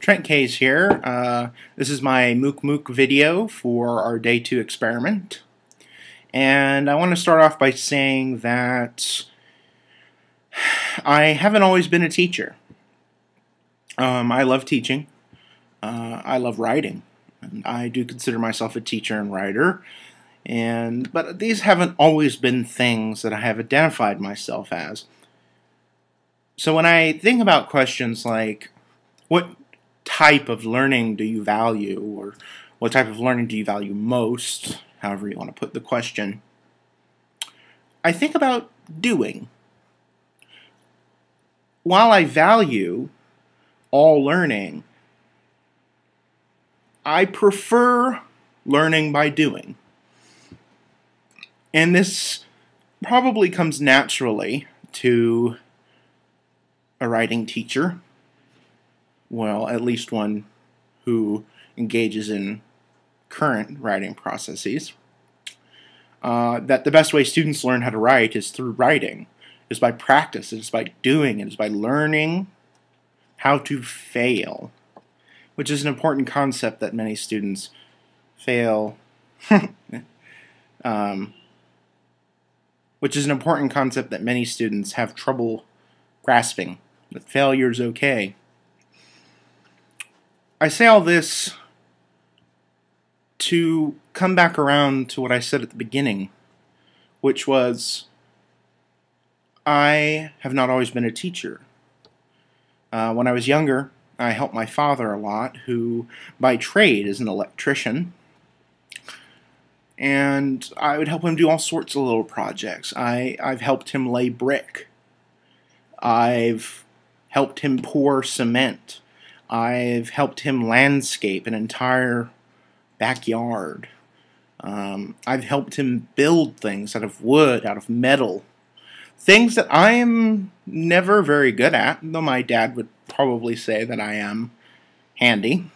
Trent Case here. This is my moocmooc video for our day 2 experiment. And I want to start off by saying that I haven't always been a teacher. I love teaching. I love writing. And I do consider myself a teacher and writer. But these haven't always been things that I have identified myself as. So when I think about questions like, what type of learning do you value, or what type of learning do you value most, however you want to put the question, I think about doing. While I value all learning, I prefer learning by doing. And this probably comes naturally to a writing teacher. Well, at least one who engages in current writing processes. That the best way students learn how to write is through writing, is by practice, is by doing, it is by learning how to fail, which is an important concept that many students fail, which is an important concept that many students have trouble grasping, that failure is okay. I say all this to come back around to what I said at the beginning, which was I have not always been a teacher. When I was younger, I helped my father a lot, who by trade is an electrician, and I would help him do all sorts of little projects. I've helped him lay brick. I've helped him pour cement. I've helped him landscape an entire backyard. I've helped him build things out of wood, out of metal. Things that I am never very good at, though my dad would probably say that I am handy.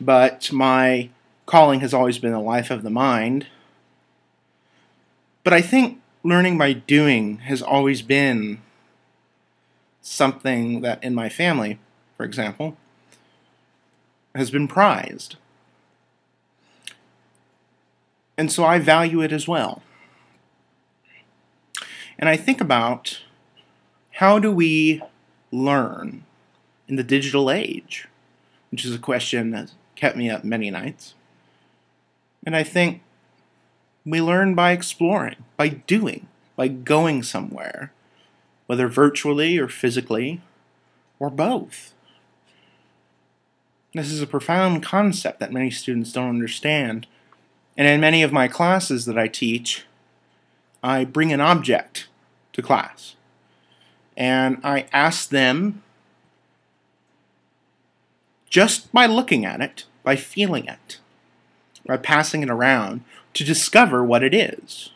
But my calling has always been a life of the mind. But I think learning by doing has always been something that in my family, for example, has been prized. And so I value it as well. And I think about, how do we learn in the digital age? Which is a question that kept me up many nights. And I think we learn by exploring, by doing, by going somewhere, whether virtually or physically, or both. This is a profound concept that many students don't understand. And in many of my classes that I teach, I bring an object to class. And I ask them, just by looking at it, by feeling it, by passing it around, to discover what it is.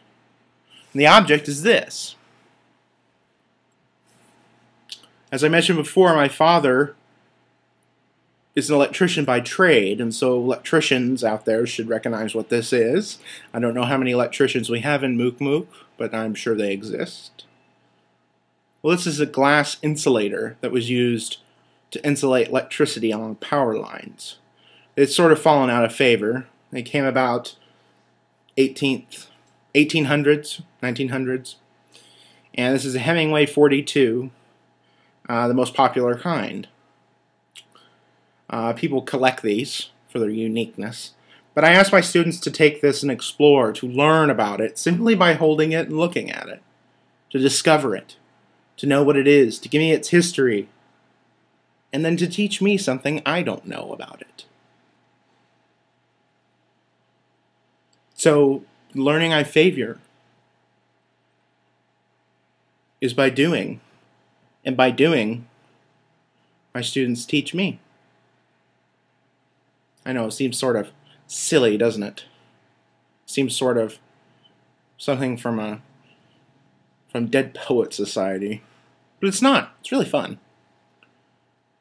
And the object is this. As I mentioned before, my father is an electrician by trade, and so electricians out there should recognize what this is. I don't know how many electricians we have in moocmooc, but I'm sure they exist. Well, this is a glass insulator that was used to insulate electricity along power lines. It's sort of fallen out of favor. It came about 1800s, 1900s, and this is a Hemingway 42, the most popular kind. People collect these for their uniqueness. But I ask my students to take this and explore, to learn about it, simply by holding it and looking at it, to discover it, to know what it is, to give me its history, and then to teach me something I don't know about it. So, learning I favor is by doing, and by doing, my students teach me. I know, it seems sort of silly, doesn't it? Seems sort of something from Dead Poet Society. But it's not. It's really fun.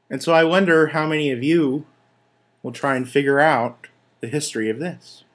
And so I wonder how many of you will try and figure out the history of this.